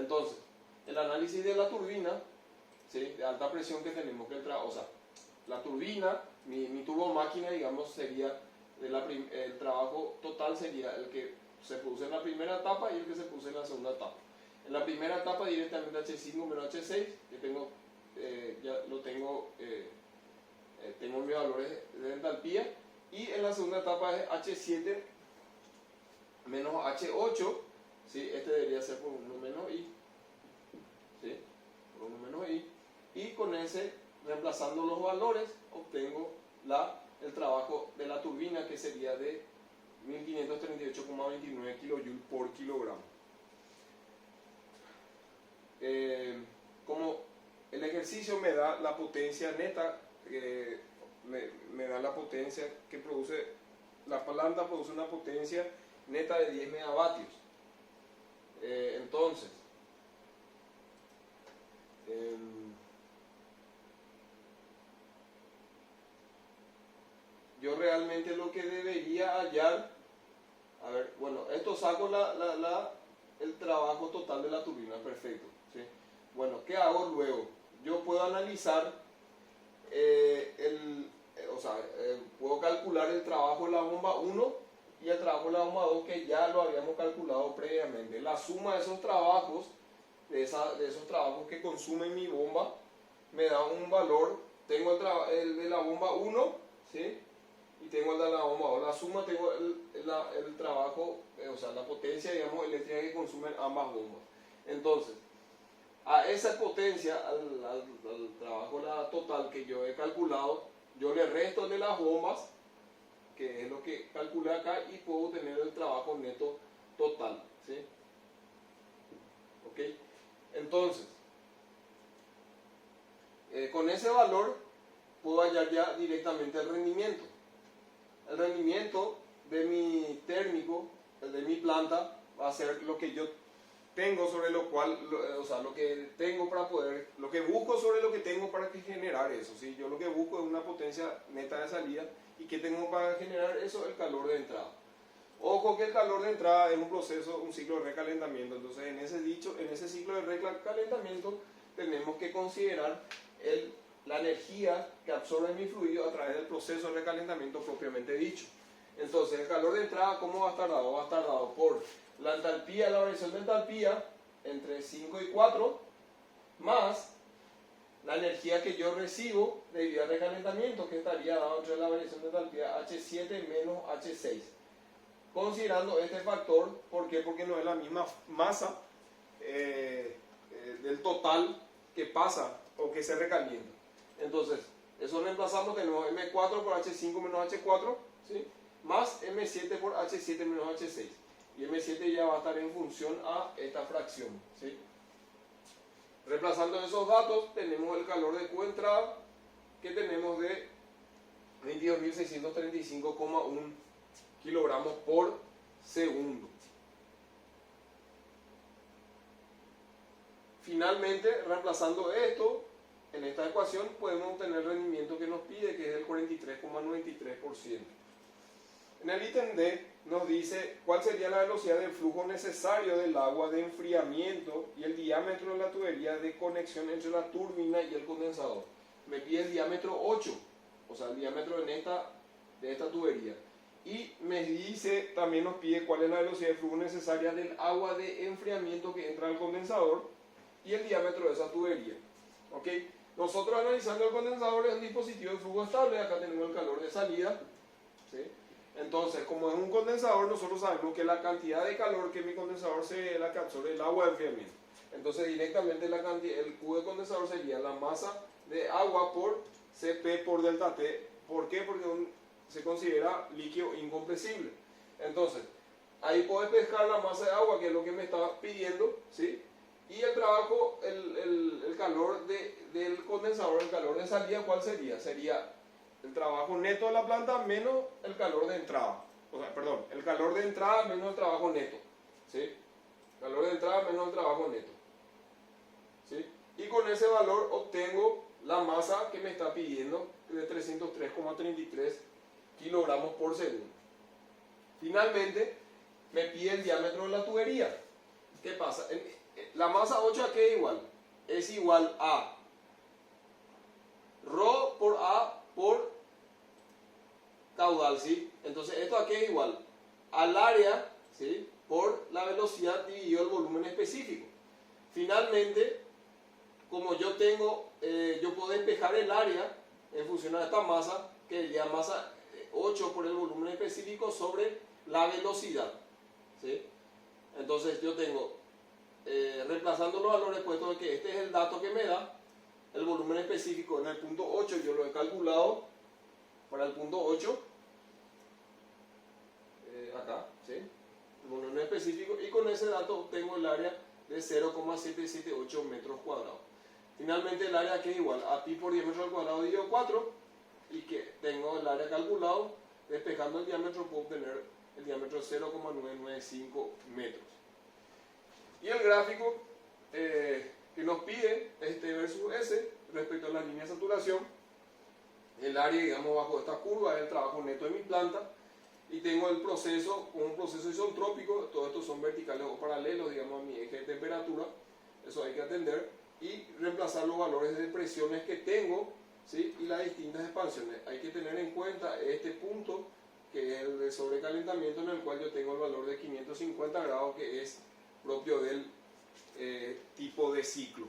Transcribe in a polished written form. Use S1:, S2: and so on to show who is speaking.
S1: Entonces, el análisis de la turbina, ¿sí?, de alta presión que tenemos que o sea, la turbina, mi turbomáquina, digamos, sería el trabajo total sería el que se produce en la primera etapa y el que se produce en la segunda etapa. En la primera etapa directamente H5 menos H6, que tengo, ya lo tengo, tengo mis valores de entalpía, y en la segunda etapa es H7 menos H8, ¿sí? Este debería ser por 1 menos I, ¿sí?, por 1 menos I, y con ese, reemplazando los valores, obtengo el trabajo de la turbina, que sería de 1538,29 kJ por kilogramo. Como el ejercicio me da la potencia neta, me da la potencia que produce, la planta produce una potencia neta de 10 megavatios. Entonces, yo realmente lo que debería hallar, a ver, bueno, esto saco el trabajo total de la turbina, perfecto, ¿sí? Bueno, ¿qué hago luego? Yo puedo analizar, puedo calcular el trabajo de la bomba 1 y el trabajo de la bomba 2, que ya lo habíamos calculado previamente. La suma de esos trabajos, de esos trabajos que consume mi bomba, me da un valor. Tengo el de la bomba 1, ¿sí?, y tengo el de la bomba 2. La suma, tengo el trabajo, o sea, la potencia, digamos, eléctrica que consumen ambas bombas. Entonces, a esa potencia, al trabajo total que yo he calculado, yo le resto de las bombas, que es lo que calculé acá, y puedo obtener el trabajo neto total, ¿sí? ¿Ok? Entonces, con ese valor puedo hallar ya directamente el rendimiento. El rendimiento de mi térmico, de mi planta, va a ser lo que yo tengo sobre lo cual, o sea, lo que tengo para poder, lo que busco sobre lo que tengo para generar eso, ¿sí? Yo lo que busco es una potencia neta de salida, y ¿qué tengo para generar eso? El calor de entrada. Ojo que el calor de entrada es un proceso, un ciclo de recalentamiento. Entonces, en ese ciclo de recalentamiento tenemos que considerar la energía que absorbe mi fluido a través del proceso de recalentamiento propiamente dicho. Entonces, el calor de entrada, ¿cómo va a estar dado? Va a estar dado por la entalpía, la variación de entalpía entre 5 y 4, más la energía que yo recibo debido al recalentamiento, que estaría dado entre la variación de entalpía H7 menos H6. Considerando este factor, ¿por qué? Porque no es la misma masa del total que pasa o que se recalienta. Entonces, eso reemplazamos, tenemos M4 por H5 menos H4, ¿sí?, más M7 por H7 menos H6. Y M7 ya va a estar en función a esta fracción, ¿sí? Reemplazando esos datos, tenemos el calor de Q entrada, que tenemos de 22.635,1 kilogramos por segundo. Finalmente, reemplazando esto en esta ecuación, podemos obtener el rendimiento que nos pide, que es el 43,93%. En el ítem D nos dice cuál sería la velocidad del flujo necesario del agua de enfriamiento y el diámetro de la tubería de conexión entre la turbina y el condensador. Me pide el diámetro 8, o sea, el diámetro de esta tubería. Y me dice, también nos pide cuál es la velocidad de flujo necesaria del agua de enfriamiento que entra al condensador y el diámetro de esa tubería. ¿Ok? Nosotros, analizando el condensador, es un dispositivo de flujo estable. Acá tenemos el calor de salida, ¿sí? Entonces, como es un condensador, nosotros sabemos que la cantidad de calor que mi condensador es la que absorbe el agua de enfriamiento. Entonces, directamente el Q de condensador sería la masa de agua por Cp por delta T. ¿Por qué? Porque se considera líquido incompresible. Entonces, ahí puedo pescar la masa de agua, que es lo que me está pidiendo, ¿sí? Y el trabajo, el calor del condensador, el calor de salida, ¿cuál sería? Sería el trabajo neto de la planta menos el calor de entrada. O sea, perdón, el calor de entrada menos el trabajo neto, ¿sí? Calor de entrada menos el trabajo neto, ¿sí? Y con ese valor obtengo la masa que me está pidiendo, de 303,33 kilogramos por segundo. Finalmente, me pide el diámetro de la tubería. ¿Qué pasa? la masa 8 a qué es igual? Es igual a ρ por A por caudal, ¿sí? Entonces, ¿esto a qué es igual? Al área, ¿sí? Por la velocidad dividido el volumen específico. Finalmente, como yo puedo despejar el área en función a esta masa, que sería masa 8 por el volumen específico sobre la velocidad, ¿sí? Entonces, yo tengo, reemplazando los valores, puesto de que este es el dato que me da, el volumen específico en el punto 8, yo lo he calculado para el punto 8, acá, ¿sí? El volumen específico, y con ese dato obtengo el área de 0,778 metros cuadrados. Finalmente el área que es igual a pi por diámetro al cuadrado dividido 4, y que tengo el área calculado, despejando el diámetro puedo obtener el diámetro de 0,995 metros. Y el gráfico que nos pide este versus S respecto a la línea de saturación, el área, digamos, bajo esta curva es el trabajo neto de mi planta, y tengo el proceso, un proceso isentrópico, todos estos son verticales o paralelos, digamos, a mi eje de temperatura, eso hay que atender, y reemplazar los valores de presiones que tengo, ¿sí? Y las distintas expansiones. Hay que tener en cuenta este punto, que es el de sobrecalentamiento, en el cual yo tengo el valor de 550 grados, que es propio del tipo de ciclo.